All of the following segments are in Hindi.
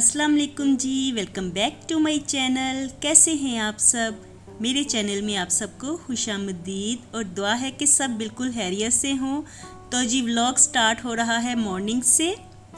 अस्सलाम वालेकुम जी, welcome back to my channel. कैसे हैं आप सब? मेरे चैनल में आप सबको खुशामदीद और दुआ है कि सब बिल्कुल खैरियत से हों। तो जी व्लॉग स्टार्ट हो रहा है मॉर्निंग से,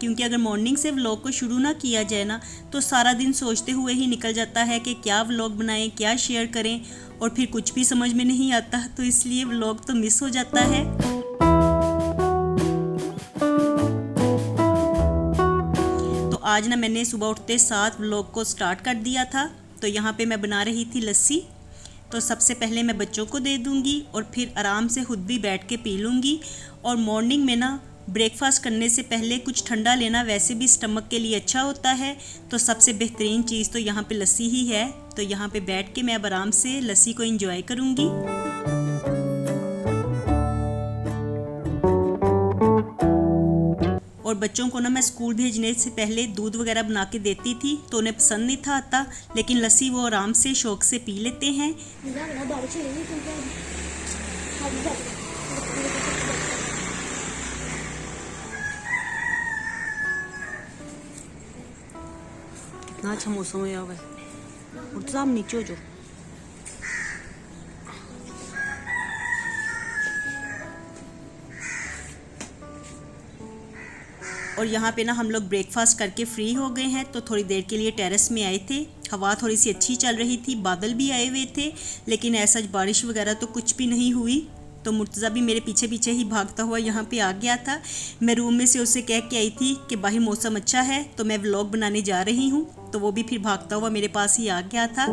क्योंकि अगर मॉर्निंग से व्लॉग को शुरू ना किया जाए ना तो सारा दिन सोचते हुए ही निकल जाता है कि क्या व्लॉग बनाएं, क्या शेयर करें, और फिर कुछ भी समझ में नहीं आता, तो इसलिए व्लॉग तो मिस हो जाता है। आज ना मैंने सुबह उठते साथ व्लॉग को स्टार्ट कर दिया था। तो यहाँ पे मैं बना रही थी लस्सी। तो सबसे पहले मैं बच्चों को दे दूँगी और फिर आराम से खुद भी बैठ के पी लूँगी। और मॉर्निंग में ना ब्रेकफास्ट करने से पहले कुछ ठंडा लेना वैसे भी स्टमक के लिए अच्छा होता है। तो सबसे बेहतरीन चीज़ तो यहाँ पे लस्सी ही है। तो यहाँ पे बैठ के मैं अब आराम से लस्सी को एंजॉय करूँगी। और बच्चों को ना मैं स्कूल भेजने से पहले दूध वगैरह बना के देती थी, तो उन्हें पसंद नहीं था आता, लेकिन लस्सी वो आराम से शौक से पी लेते हैं। कितना अच्छा मौसम हुआ है। और साहब नीचे हो जो। और यहाँ पे ना हम लोग ब्रेकफास्ट करके फ्री हो गए हैं। तो थोड़ी देर के लिए टेरेस में आए थे। हवा थोड़ी सी अच्छी चल रही थी, बादल भी आए हुए थे, लेकिन ऐसा बारिश वगैरह तो कुछ भी नहीं हुई। तो मुर्तज़ा भी मेरे पीछे पीछे ही भागता हुआ यहाँ पे आ गया था। मैं रूम में से उससे कह के आई थी कि बाहर मौसम अच्छा है, तो मैं व्लॉग बनाने जा रही हूँ। तो वो भी फिर भागता हुआ मेरे पास ही आ गया था।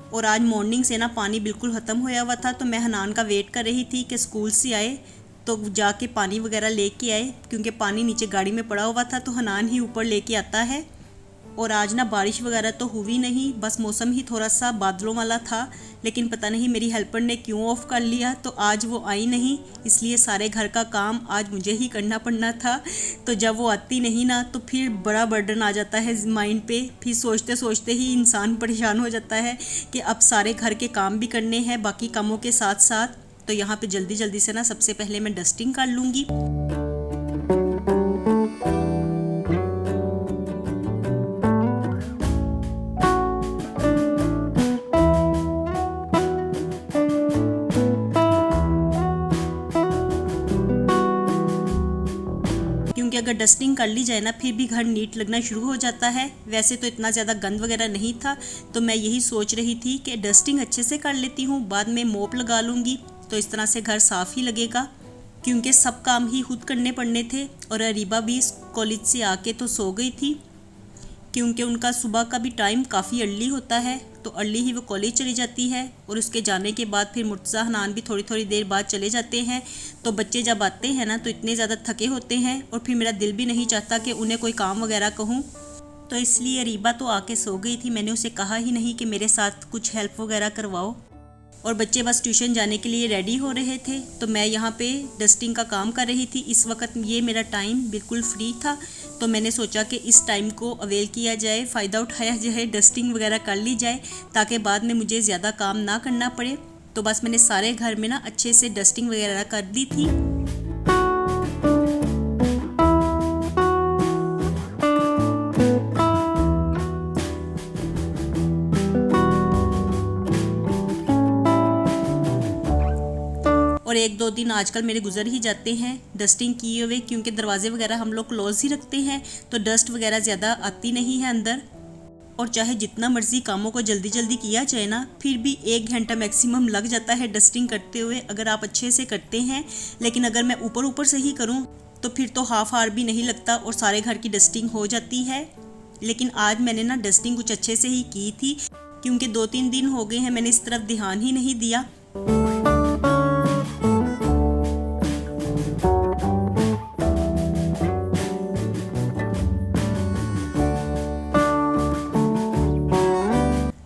और आज मॉर्निंग से ना पानी बिल्कुल ख़त्म होया हुआ था। तो मैं हनान का वेट कर रही थी कि स्कूल से आए तो जाके पानी वगैरह लेके आए, क्योंकि पानी नीचे गाड़ी में पड़ा हुआ था, तो हनान ही ऊपर लेके आता है। और आज ना बारिश वगैरह तो हुई नहीं, बस मौसम ही थोड़ा सा बादलों वाला था। लेकिन पता नहीं मेरी हेल्पर ने क्यों ऑफ़ कर लिया, तो आज वो आई नहीं, इसलिए सारे घर का काम आज मुझे ही करना पड़ना था। तो जब वो आती नहीं ना तो फिर बड़ा बर्डन आ जाता है माइंड पे। फिर सोचते सोचते ही इंसान परेशान हो जाता है कि अब सारे घर के काम भी करने हैं बाकी कामों के साथ साथ। तो यहाँ पे जल्दी जल्दी से ना सबसे पहले मैं डस्टिंग कर लूँगी। क्योंकि अगर डस्टिंग कर ली जाए ना फिर भी घर नीट लगना शुरू हो जाता है। वैसे तो इतना ज़्यादा गंद वगैरह नहीं था, तो मैं यही सोच रही थी कि डस्टिंग अच्छे से कर लेती हूँ, बाद में मोप लगा लूँगी, तो इस तरह से घर साफ़ ही लगेगा। क्योंकि सब काम ही खुद करने पड़ने थे। और अरीबा भी कॉलेज से आके तो सो गई थी, क्योंकि उनका सुबह का भी टाइम काफ़ी अर्ली होता है, तो अर्ली ही वो कॉलेज चली जाती है। और उसके जाने के बाद फिर मुर्तज़ा हनान भी थोड़ी थोड़ी देर बाद चले जाते हैं। तो बच्चे जब आते हैं ना तो इतने ज़्यादा थके होते हैं, और फिर मेरा दिल भी नहीं चाहता कि उन्हें कोई काम वगैरह कहूँ। तो इसलिए अरीबा तो आके सो गई थी, मैंने उसे कहा ही नहीं कि मेरे साथ कुछ हेल्प वगैरह करवाओ। और बच्चे बस ट्यूशन जाने के लिए रेडी हो रहे थे, तो मैं यहाँ पे डस्टिंग का काम कर रही थी। इस वक्त ये मेरा टाइम बिल्कुल फ्री था, तो मैंने सोचा कि इस टाइम को अवेल किया जाए, फ़ायदा उठाया जाए, डस्टिंग वगैरह कर ली जाए, ताकि बाद में मुझे ज़्यादा काम ना करना पड़े। तो बस मैंने सारे घर में ना अच्छे से डस्टिंग वगैरह कर दी थी। और एक दो दिन आजकल मेरे गुजर ही जाते हैं डस्टिंग किए हुए, क्योंकि दरवाजे वगैरह हम लोग क्लोज ही रखते हैं, तो डस्ट वगैरह ज़्यादा आती नहीं है अंदर। और चाहे जितना मर्जी कामों को जल्दी जल्दी किया जाए ना, फिर भी 1 घंटा मैक्सिमम लग जाता है डस्टिंग करते हुए, अगर आप अच्छे से करते हैं। लेकिन अगर मैं ऊपर ऊपर से ही करूँ तो फिर तो हाफ आवर भी नहीं लगता और सारे घर की डस्टिंग हो जाती है। लेकिन आज मैंने ना डस्टिंग कुछ अच्छे से ही की थी, क्योंकि 2-3 दिन हो गए हैं मैंने इस तरफ ध्यान ही नहीं दिया।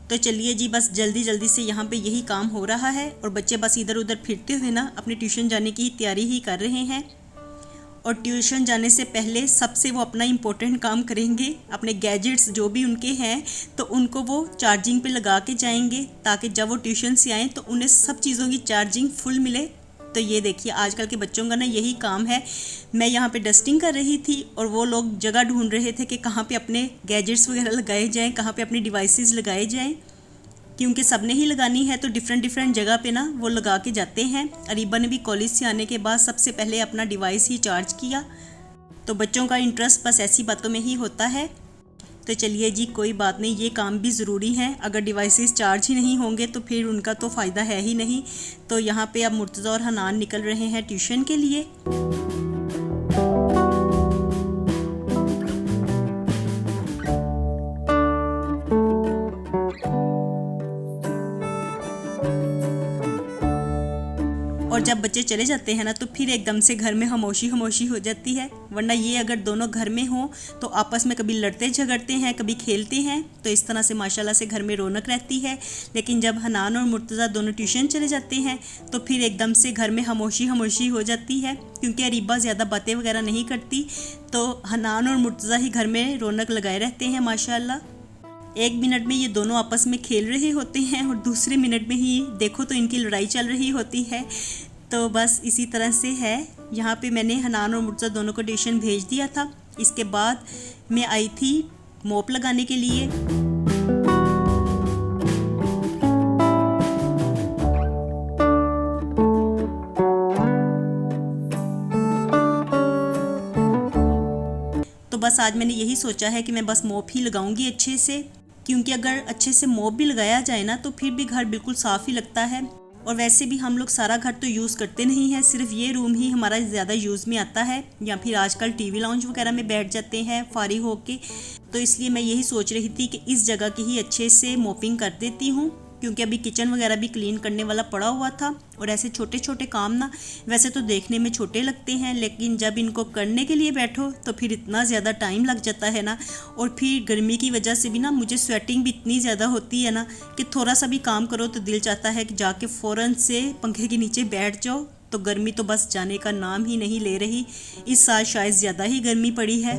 तो चलिए जी, बस जल्दी जल्दी से यहाँ पे यही काम हो रहा है, और बच्चे बस इधर उधर फिरते हुए ना अपने ट्यूशन जाने की तैयारी ही कर रहे हैं। और ट्यूशन जाने से पहले सबसे वो अपना इम्पोर्टेंट काम करेंगे, अपने गैजेट्स जो भी उनके हैं तो उनको वो चार्जिंग पे लगा के जाएंगे, ताकि जब वो ट्यूशन से आएँ तो उन्हें सब चीज़ों की चार्जिंग फुल मिले। तो ये देखिए आजकल के बच्चों का ना यही काम है। मैं यहाँ पे डस्टिंग कर रही थी और वो लोग जगह ढूंढ रहे थे कि कहाँ पे अपने गैजेट्स वगैरह लगाए जाएं, कहाँ पे अपनी डिवाइसेस लगाए जाएं, क्योंकि सब ने ही लगानी है तो डिफरेंट जगह पे ना वो लगा के जाते हैं। अरीबा ने भी कॉलेज से आने के बाद सबसे पहले अपना डिवाइस ही चार्ज किया। तो बच्चों का इंटरेस्ट बस ऐसी बातों में ही होता है। तो चलिए जी, कोई बात नहीं, ये काम भी ज़रूरी है। अगर डिवाइसेस चार्ज ही नहीं होंगे तो फिर उनका तो फ़ायदा है ही नहीं। तो यहाँ पे अब मुर्तज़ा और हनान निकल रहे हैं ट्यूशन के लिए। और जब बच्चे चले जाते हैं ना तो फिर एकदम से घर में खामोशी हो जाती है। वरना ये अगर दोनों घर में हों तो आपस में कभी लड़ते झगड़ते हैं, कभी खेलते हैं, तो इस तरह से माशाल्लाह से घर में रौनक रहती है। लेकिन जब हनान और मुर्तज़ा दोनों ट्यूशन चले जाते हैं तो फिर एकदम से घर में खामोशी हो जाती है, क्योंकि अरीबा ज़्यादा बातें वगैरह नहीं करती। तो हनान और मुर्तज़ा ही घर में रौनक लगाए रहते हैं माशाल्लाह। एक मिनट में ये दोनों आपस में खेल रहे होते हैं और दूसरे मिनट में ही देखो तो इनकी लड़ाई चल रही होती है। तो बस इसी तरह से है। यहाँ पे मैंने हनान और मुर्तज़ा दोनों को ट्यूशन भेज दिया था। इसके बाद मैं आई थी मोप लगाने के लिए। तो बस आज मैंने यही सोचा है कि मैं बस मोप ही लगाऊंगी अच्छे से, क्योंकि अगर अच्छे से मोप भी लगाया जाए ना तो फिर भी घर बिल्कुल साफ़ ही लगता है। और वैसे भी हम लोग सारा घर तो यूज़ करते नहीं है, सिर्फ ये रूम ही हमारा ज़्यादा यूज़ में आता है, या फिर आजकल टीवी लाउंज वगैरह में बैठ जाते हैं फारिग होके। तो इसलिए मैं यही सोच रही थी कि इस जगह की ही अच्छे से मोपिंग कर देती हूँ, क्योंकि अभी किचन वगैरह भी क्लीन करने वाला पड़ा हुआ था। और ऐसे छोटे छोटे काम ना वैसे तो देखने में छोटे लगते हैं, लेकिन जब इनको करने के लिए बैठो तो फिर इतना ज़्यादा टाइम लग जाता है ना। और फिर गर्मी की वजह से भी ना मुझे स्वेटिंग भी इतनी ज़्यादा होती है ना कि थोड़ा सा भी काम करो तो दिल चाहता है कि जाके फ़ौरन से पंखे के नीचे बैठ जाओ। तो गर्मी तो बस जाने का नाम ही नहीं ले रही। इस साल शायद ज़्यादा ही गर्मी पड़ी है।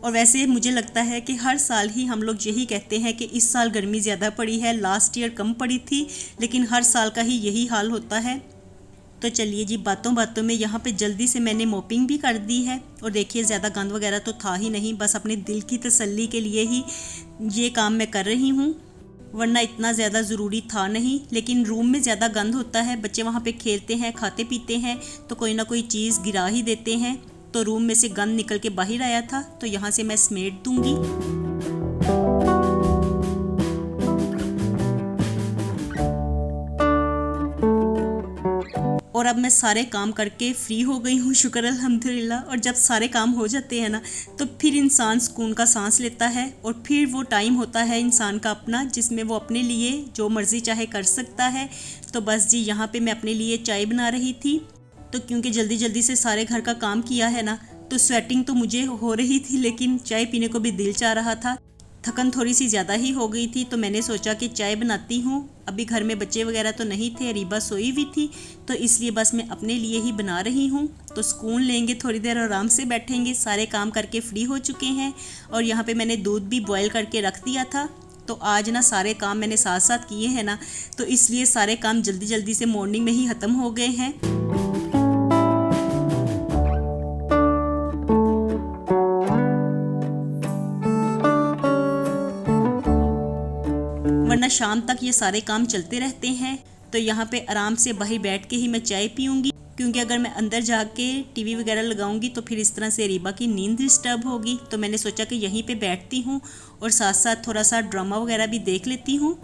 और वैसे मुझे लगता है कि हर साल ही हम लोग यही कहते हैं कि इस साल गर्मी ज़्यादा पड़ी है, लास्ट ईयर कम पड़ी थी, लेकिन हर साल का ही यही हाल होता है। तो चलिए जी, बातों बातों में यहाँ पे जल्दी से मैंने मोपिंग भी कर दी है। और देखिए ज़्यादा गंद वगैरह तो था ही नहीं, बस अपने दिल की तसल्ली के लिए ही ये काम मैं कर रही हूँ, वरना इतना ज़्यादा ज़रूरी था नहीं। लेकिन रूम में ज़्यादा गंद होता है, बच्चे वहाँ पे खेलते हैं, खाते पीते हैं, तो कोई ना कोई चीज़ गिरा ही देते हैं। तो रूम में से गंद निकल के बाहर आया था, तो यहाँ से मैं समेट दूँगी। और अब मैं सारे काम करके फ्री हो गई हूँ, शुक्र अल्हम्दुलिल्लाह। और जब सारे काम हो जाते हैं ना तो फिर इंसान सुकून का सांस लेता है, और फिर वो टाइम होता है इंसान का अपना, जिसमें वो अपने लिए जो मर्ज़ी चाहे कर सकता है। तो बस जी, यहाँ पे मैं अपने लिए चाय बना रही थी। तो क्योंकि जल्दी जल्दी से सारे घर का काम किया है ना, तो स्वेटिंग तो मुझे हो रही थी, लेकिन चाय पीने को भी दिल चाह रहा था। थकन थोड़ी सी ज़्यादा ही हो गई थी, तो मैंने सोचा कि चाय बनाती हूँ। अभी घर में बच्चे वगैरह तो नहीं थे, अरीबा सोई हुई थी, तो इसलिए बस मैं अपने लिए ही बना रही हूँ। तो सुकून लेंगे, थोड़ी देर आराम से बैठेंगे। सारे काम करके फ्री हो चुके हैं, और यहाँ पे मैंने दूध भी बॉयल करके रख दिया था। तो आज ना सारे काम मैंने साथ साथ किए हैं ना, तो इसलिए सारे काम जल्दी जल्दी से मॉर्निंग में ही ख़त्म हो गए हैं। वरना शाम तक ये सारे काम चलते रहते हैं। तो यहाँ पे आराम से बाहर बैठ के ही मैं चाय पीऊँगी, क्योंकि अगर मैं अंदर जाके टीवी वगैरह लगाऊंगी तो फिर इस तरह से रीबा की नींद डिस्टर्ब होगी। तो मैंने सोचा कि यहीं पे बैठती हूँ और साथ साथ थोड़ा सा ड्रामा वगैरह भी देख लेती हूँ।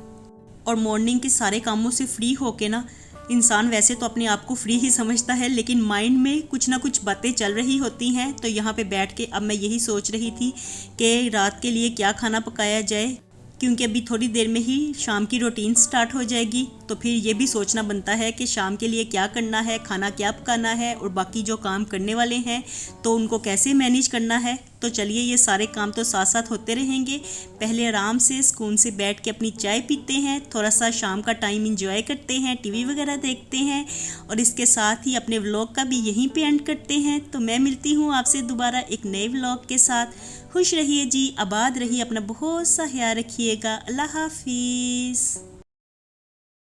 और मॉर्निंग के सारे कामों से फ्री होके ना, इंसान वैसे तो अपने आप को फ्री ही समझता है, लेकिन माइंड में कुछ ना कुछ बातें चल रही होती हैं। तो यहाँ पे बैठ के अब मैं यही सोच रही थी कि रात के लिए क्या खाना पकाया जाए, क्योंकि अभी थोड़ी देर में ही शाम की रूटीन स्टार्ट हो जाएगी। तो फिर ये भी सोचना बनता है कि शाम के लिए क्या करना है, खाना क्या पकाना है और बाकी जो काम करने वाले हैं तो उनको कैसे मैनेज करना है। तो चलिए ये सारे काम तो साथ साथ होते रहेंगे। पहले आराम से सुकून से बैठ के अपनी चाय पीते हैं, थोड़ा सा शाम का टाइम इंजॉय करते हैं, टीवी वगैरह देखते हैं और इसके साथ ही अपने व्लॉग का भी यहीं पे एंड करते हैं। तो मैं मिलती हूँ आपसे दोबारा एक नए व्लॉग के साथ। खुश रहिए जी, आबाद रहिए, अपना बहुत सा ख्याल रखिएगा। अल्लाह हाफिज़।